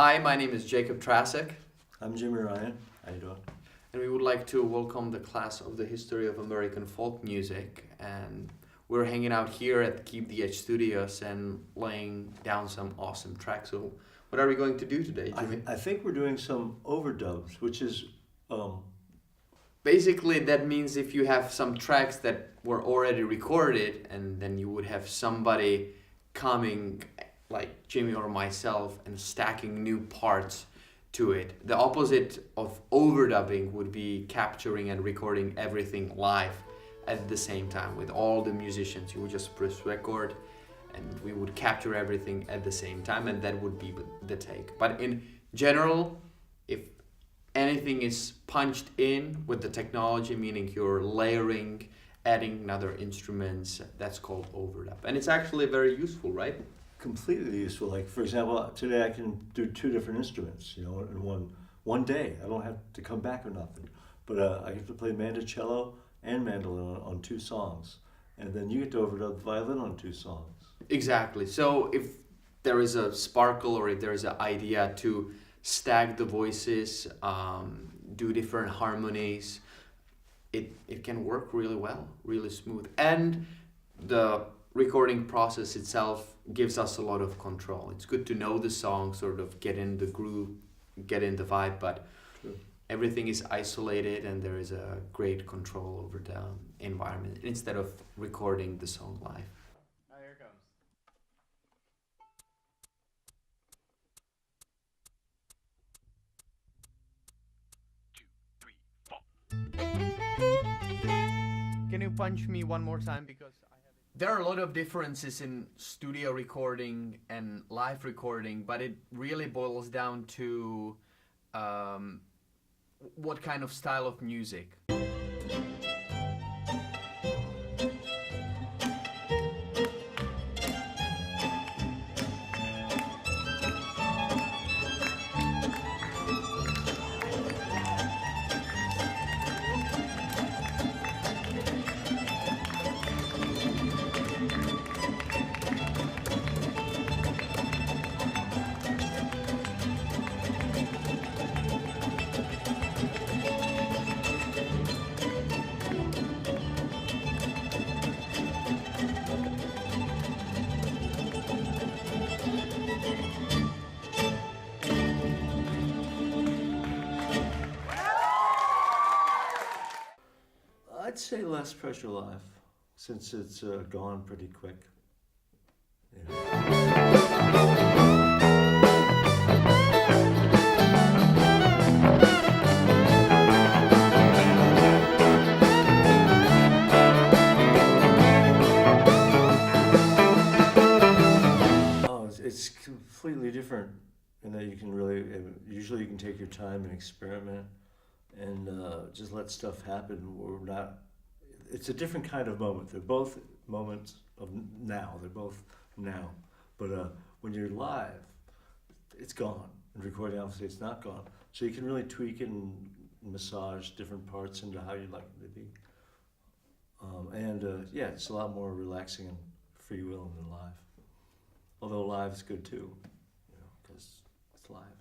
Hi, my name is Jakub Trasak, I'm Jimmy Ryan. How you doing? and we would like to welcome the class of the history of American folk music. And we're hanging out here at Keep the Edge Studios and laying down some awesome tracks. So, what are we going to do today, Jimmy? I think we're doing some overdubs, which is Basically, that means if you have some tracks that were already recorded, and then you would have somebody coming, like Jimmy or myself, and stacking new parts to it. The opposite of overdubbing would be capturing and recording everything live at the same time with all the musicians. You would just press record and we would capture everything at the same time, and that would be the take. But in general, if anything is punched in with the technology, meaning you're layering, adding other instruments, that's called overdub. And it's actually very useful, right? completely useful. Like, for example, today I can do two different instruments, in one day. I don't have to come back or nothing. But I get to play mandocello and mandolin on two songs. And then you get to overdub violin on two songs. Exactly. So if there is a sparkle or if there is an idea to stack the voices, do different harmonies, it can work really well, really smooth. And the recording process itself gives us a lot of control. It's good to know the song, sort of get in the groove, get in the vibe, but True. everything is isolated and there is a great control over the environment instead of recording the song live. Oh, here it comes. Can you punch me one more time because I have it? There are a lot of differences in studio recording and live recording, but it really boils down to what kind of style of music. I'd say less pressure live, since it's gone pretty quick. It's completely different in that you can usually you can take your time and experiment and just let stuff happen. It's a different kind of moment. They're both moments of now. They're both now. But when you're live, it's gone. And recording, obviously, it's not gone. So you can really tweak it and massage different parts into how you'd like it to be. It's a lot more relaxing and freewheeling than live. Although live is good too, because it's live.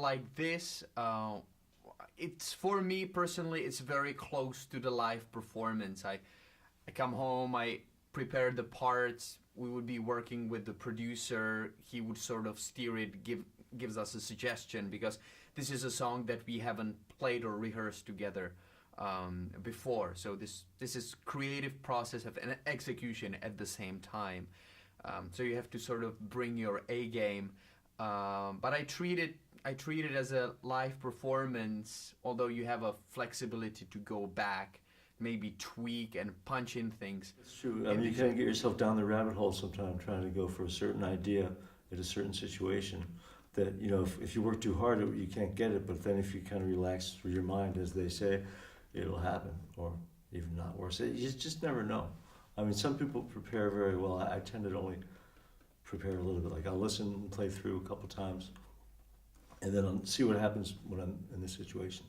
like this, it's for me personally, it's very close to the live performance. I come home, I prepare the parts. We would be working with the producer. He would sort of steer it, gives us a suggestion, because this is a song that we haven't played or rehearsed together before. So this is creative process of an execution at the same time. So you have to sort of bring your A game. But I treat it as a live performance, although you have a flexibility to go back, maybe tweak and punch in things. It's true. I mean, you kind of get yourself down the rabbit hole sometimes trying to go for a certain idea at a certain situation that, you know, if you work too hard, you can't get it. But then if you kind of relax through your mind, as they say, it'll happen, or even not worse. You just never know. I mean, some people prepare very well. I tend to only prepare a little bit. Like, I'll listen and play through a couple times, and then I'll see what happens when I'm in this situation.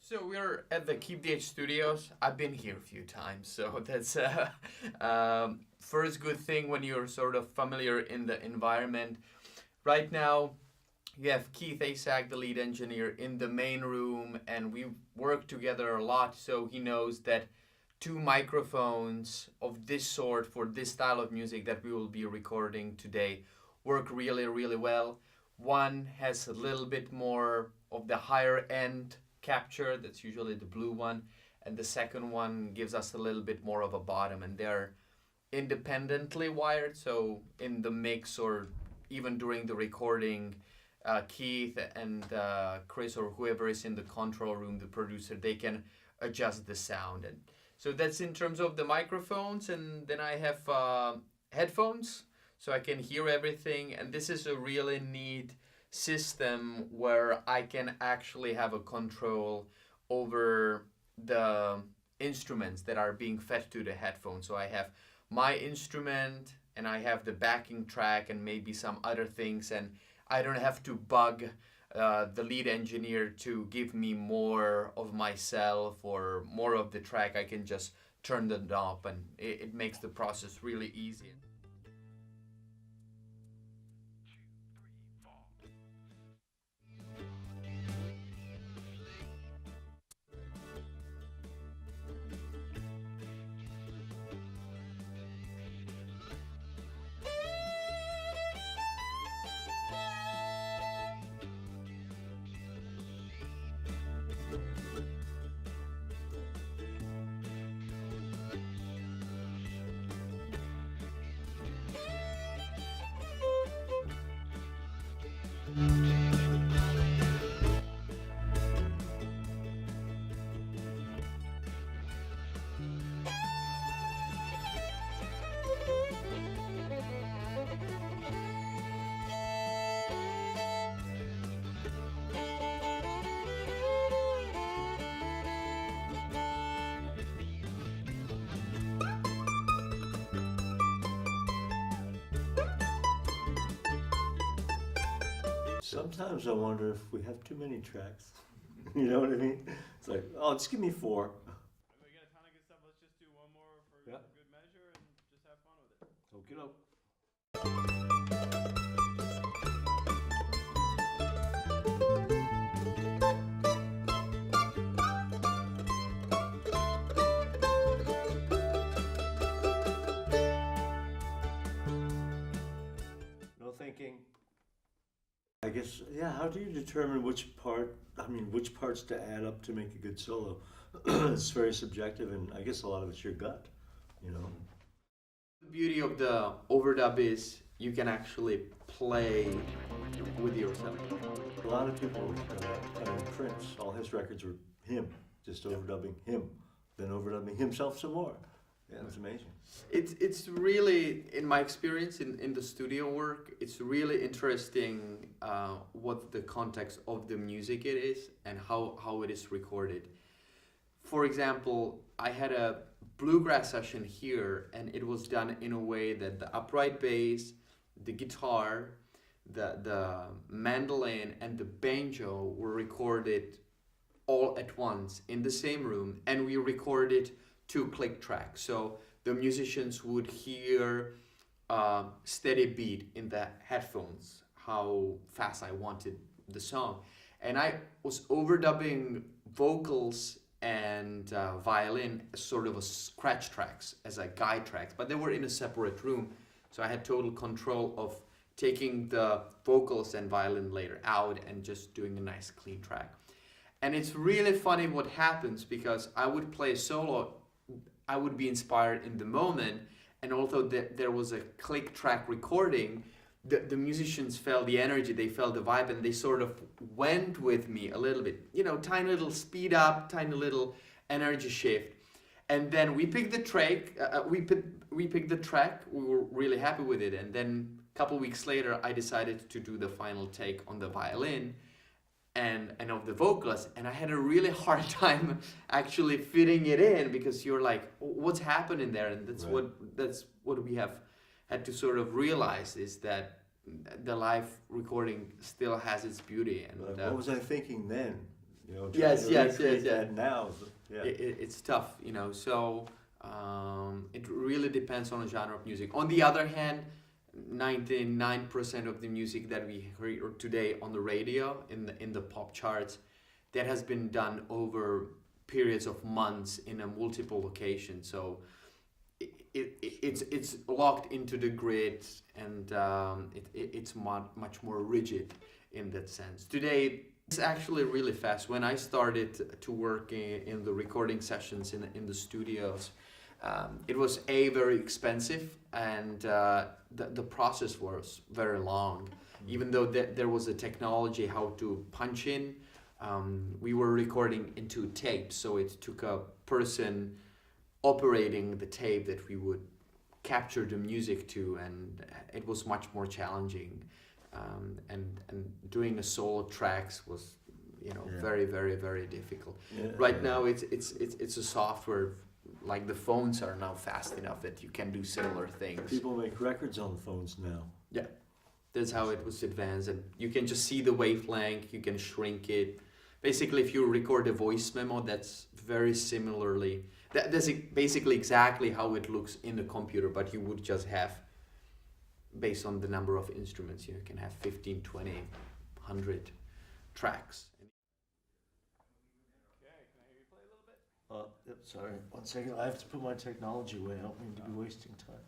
So we're at the Keep the Edge Studios. I've been here a few times, so that's first good thing when you're sort of familiar in the environment. Right now, you have Keith Asack, the lead engineer, in the main room, and we work together a lot, so he knows that 2 microphones of this sort for this style of music that we will be recording today work really, really well. One has a little bit more of the higher end capture, that's usually the blue one, and the second one gives us a little bit more of a bottom, and they're independently wired, so in the mix or even during the recording, Keith and Chris or whoever is in the control room, the producer, they can adjust the sound. And so that's in terms of the microphones, and then I have headphones so I can hear everything, and this is a really neat system where I can actually have a control over the instruments that are being fed to the headphones. So I have my instrument and I have the backing track and maybe some other things, and I don't have to bug the lead engineer to give me more of myself or more of the track. I can just turn the knob, and it makes the process really easy. Sometimes I wonder if we have too many tracks. You know what I mean? It's like, oh, just give me 4. We got a ton of good stuff. Let's just do one more for Yeah. good measure and just have fun with it. So get up. No thinking. I guess, yeah, how do you determine which parts to add up to make a good solo? It's very subjective, and I guess a lot of it's your gut, you know? The beauty of the overdub is you can actually play with yourself. A lot of people, Prince, all his records were him, just overdubbing him, then overdubbing himself some more. Yeah, that's amazing. It's really, in my experience in the studio work, it's really interesting what the context of the music it is and how it is recorded. For example, I had a bluegrass session here, and it was done in a way that the upright bass, the guitar, the mandolin, and the banjo were recorded all at once in the same room, and we recorded 2 click tracks. So the musicians would hear a steady beat in the headphones, how fast I wanted the song. And I was overdubbing vocals and violin as sort of a scratch tracks, as a guide tracks, but they were in a separate room. So I had total control of taking the vocals and violin later out and just doing a nice clean track. And it's really funny what happens, because I would play solo, I would be inspired in the moment, and although there was a click track recording, the musicians felt the energy, they felt the vibe, and they sort of went with me a little bit, you know, tiny little speed up, tiny little energy shift. And then we picked the track, we picked the track, we were really happy with it, and then a couple weeks later I decided to do the final take on the violin and of the vocals, and I had a really hard time actually fitting it in, because you're like, what's happening there? And that's right. that's what we have had to sort of realize, is that the live recording still has its beauty. And What was I thinking then? You know, yes. that now. Yeah. It's tough, you know. So it really depends on the genre of music. On the other hand, 99% of the music that we hear today on the radio, in the pop charts, that has been done over periods of months in a multiple location. So it's locked into the grid, and it's much more rigid in that sense. Today it's actually really fast. When I started to work in the recording sessions in the studios, it was very expensive, and the process was very long. Even though there was a technology how to punch in, we were recording into tapes, so it took a person operating the tape that we would capture the music to, and it was much more challenging. And doing a solo tracks was, you know, very, very, very difficult. Right now it's a software. Like the phones are now fast enough that you can do similar things. People make records on the phones now. Yeah, that's how it was advanced, and you can just see the wavelength. You can shrink it. Basically, if you record a voice memo, that's very similarly. That's basically exactly how it looks in the computer, but you would just have, based on the number of instruments, you can have 15, 20, 100 tracks. Yep, sorry. 1 second. I have to put my technology away. I don't mean to be wasting time.